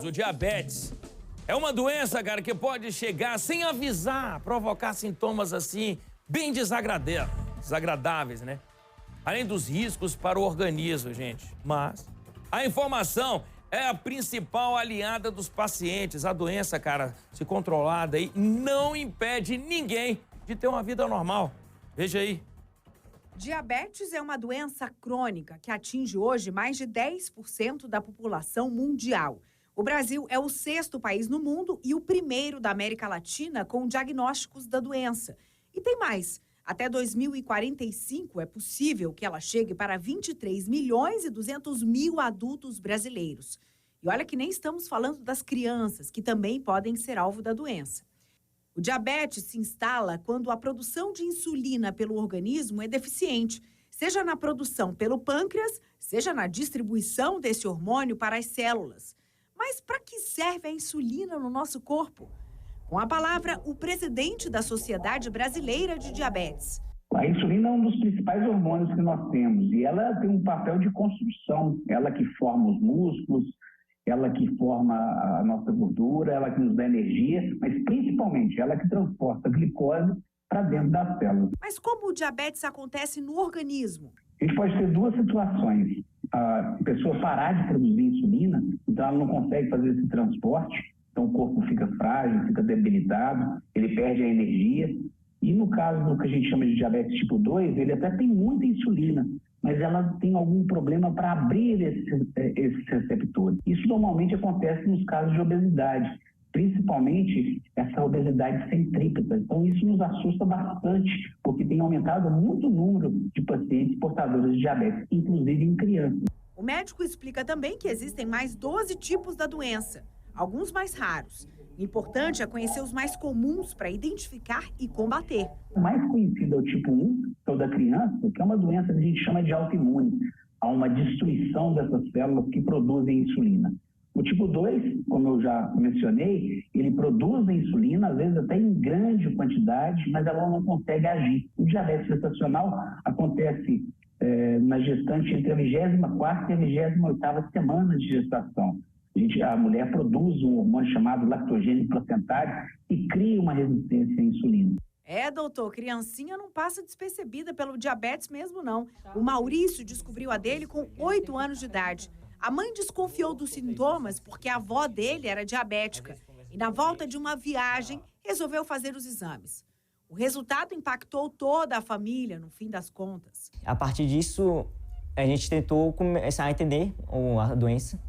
O diabetes é uma doença, cara, que pode chegar sem avisar, provocar sintomas assim, bem desagradáveis, né? Além dos riscos para o organismo, gente. Mas a informação é a principal aliada dos pacientes. A doença, cara, se controlada aí, não impede ninguém de ter uma vida normal. Veja aí. Diabetes é uma doença crônica que atinge hoje mais de 10% da população mundial. O Brasil é o 6º país no mundo e o 1º da América Latina com diagnósticos da doença. E tem mais. Até 2045 é possível que ela chegue para 23 milhões e 200 mil adultos brasileiros. E olha que nem estamos falando das crianças, que também podem ser alvo da doença. O diabetes se instala quando a produção de insulina pelo organismo é deficiente, seja na produção pelo pâncreas, seja na distribuição desse hormônio para as células. Mas para que serve a insulina no nosso corpo? Com a palavra, o presidente da Sociedade Brasileira de Diabetes. A insulina é um dos principais hormônios que nós temos e ela tem um papel de construção. Ela que forma os músculos, ela que forma a nossa gordura, ela que nos dá energia, mas principalmente ela que transporta a glicose para dentro das células. Mas como o diabetes acontece no organismo? A gente pode ter duas situações. A pessoa parar de produzir insulina, então ela não consegue fazer esse transporte, então o corpo fica frágil, fica debilitado, ele perde a energia. E no caso do que a gente chama de diabetes tipo 2, ele até tem muita insulina, mas ela tem algum problema para abrir esses receptores. Isso normalmente acontece nos casos de obesidade, principalmente essa obesidade centrípeta. Então isso nos assusta bastante, porque tem aumentado muito o número de pacientes portadores de diabetes, inclusive em crianças. O médico explica também que existem mais 12 tipos da doença, alguns mais raros. O importante é conhecer os mais comuns para identificar e combater. O mais conhecido é o tipo 1, que é o da criança, que é uma doença que a gente chama de autoimune. Há uma destruição dessas células que produzem insulina. O tipo 2, como eu já mencionei, ele produz a insulina, às vezes até em grande quantidade, mas ela não consegue agir. O diabetes gestacional acontece na gestante entre a 24ª e a 28ª semana de gestação. A mulher produz um hormônio chamado lactogênio placentário e cria uma resistência à insulina. Doutor, criancinha não passa despercebida pelo diabetes mesmo, não. O Maurício descobriu a dele com 8 anos de idade. A mãe desconfiou dos sintomas porque a avó dele era diabética. E na volta de uma viagem, resolveu fazer os exames. O resultado impactou toda a família, no fim das contas. A partir disso, a gente tentou começar a entender a doença,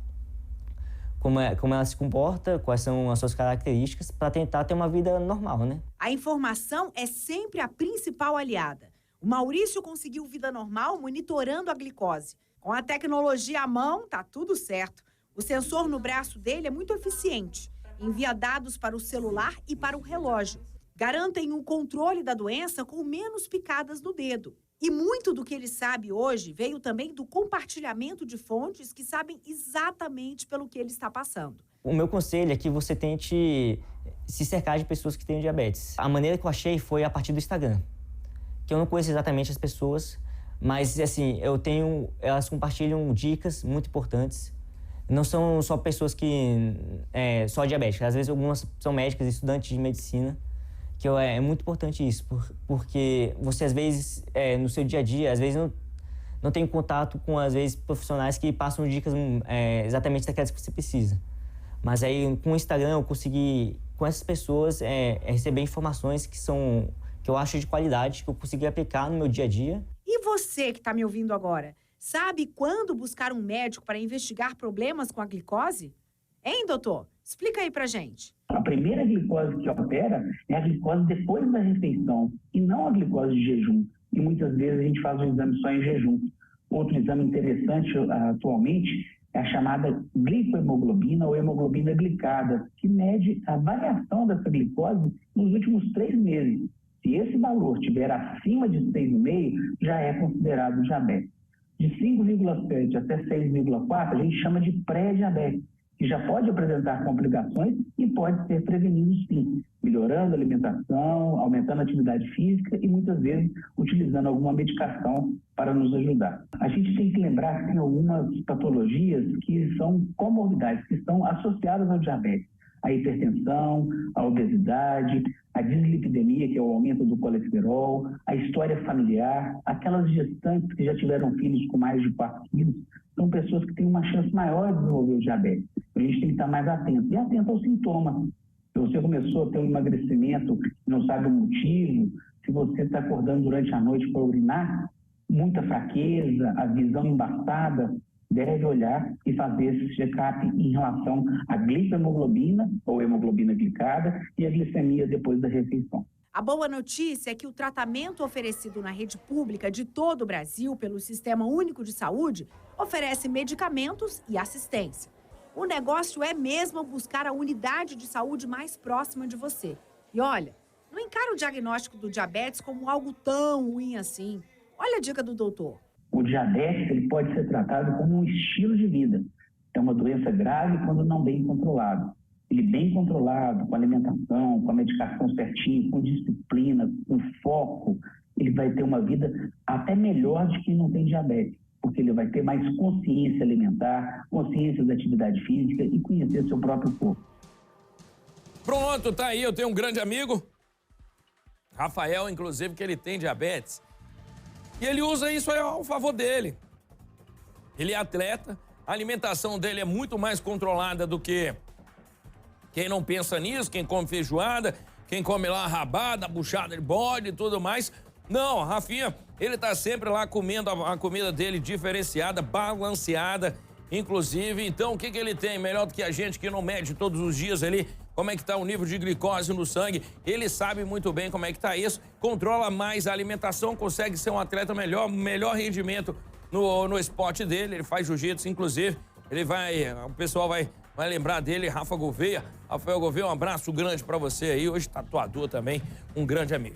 como ela se comporta, quais são as suas características, para tentar ter uma vida normal, né? A informação é sempre a principal aliada. O Maurício conseguiu vida normal monitorando a glicose. Com a tecnologia à mão, tá tudo certo. O sensor no braço dele é muito eficiente. Envia dados para o celular e para o relógio. Garantem o controle da doença com menos picadas no dedo. E muito do que ele sabe hoje veio também do compartilhamento de fontes que sabem exatamente pelo que ele está passando. O meu conselho é que você tente se cercar de pessoas que têm diabetes. A maneira que eu achei foi a partir do Instagram, que eu não conheço exatamente as pessoas, mas assim, elas compartilham dicas muito importantes. Não são só pessoas que só diabéticas, às vezes algumas são médicas, estudantes de medicina, que é muito importante isso, porque você às vezes, no seu dia a dia, às vezes não tem contato com, às vezes, profissionais que passam dicas exatamente daquelas que você precisa. Mas aí, com o Instagram, eu consegui, com essas pessoas, receber informações que eu acho de qualidade, que eu consegui aplicar no meu dia a dia. E você que está me ouvindo agora, sabe quando buscar um médico para investigar problemas com a glicose? Hein, doutor? Explica aí pra gente. A primeira glicose que opera é a glicose depois da refeição e não a glicose de jejum. E muitas vezes a gente faz um exame só em jejum. Outro exame interessante atualmente é a chamada glicohemoglobina ou hemoglobina glicada, que mede a variação dessa glicose nos últimos 3 meses. Se esse valor estiver acima de 6,5, já é considerado diabetes. De 5,7 até 6,4, a gente chama de pré-diabetes. que já pode apresentar complicações e pode ser prevenido sim, melhorando a alimentação, aumentando a atividade física e muitas vezes utilizando alguma medicação para nos ajudar. A gente tem que lembrar que tem algumas patologias que são comorbidades, que estão associadas ao diabetes. A hipertensão, a obesidade, a dislipidemia, que é o aumento do colesterol, a história familiar, aquelas gestantes que já tiveram filhos com mais de 4 quilos, são pessoas que têm uma chance maior de desenvolver o diabetes. A gente tem que estar mais atento. E atento aos sintomas. Se você começou a ter um emagrecimento e não sabe o motivo, se você está acordando durante a noite para urinar, muita fraqueza, a visão embaçada, deve olhar e fazer esse check-up em relação à glicohemoglobina, ou hemoglobina glicada, e a glicemia depois da refeição. A boa notícia é que o tratamento oferecido na rede pública de todo o Brasil pelo Sistema Único de Saúde oferece medicamentos e assistência. O negócio é mesmo buscar a unidade de saúde mais próxima de você. E olha, não encara o diagnóstico do diabetes como algo tão ruim assim. Olha a dica do doutor. O diabetes ele pode ser tratado como um estilo de vida. É uma doença grave quando não bem controlado. Ele bem controlado, com alimentação, com a medicação certinha, com disciplina, com foco, ele vai ter uma vida até melhor de quem não tem diabetes, porque ele vai ter mais consciência alimentar, consciência da atividade física e conhecer seu próprio corpo. Pronto, tá aí, eu tenho um grande amigo, Rafael, inclusive, que ele tem diabetes. E ele usa isso ao favor dele. Ele é atleta, a alimentação dele é muito mais controlada do que quem não pensa nisso, quem come feijoada, quem come lá rabada, buchada de bode e tudo mais. Não, Rafinha, ele tá sempre lá comendo a comida dele diferenciada, balanceada, inclusive. Então, o que ele tem? Melhor do que a gente que não mede todos os dias ali como é que tá o nível de glicose no sangue. Ele sabe muito bem como é que tá isso, controla mais a alimentação, consegue ser um atleta melhor rendimento no esporte dele. Ele faz jiu-jitsu, inclusive. O pessoal vai lembrar dele, Rafa Gouveia. Rafael Gouveia, um abraço grande pra você aí. Hoje tatuador também, um grande amigo.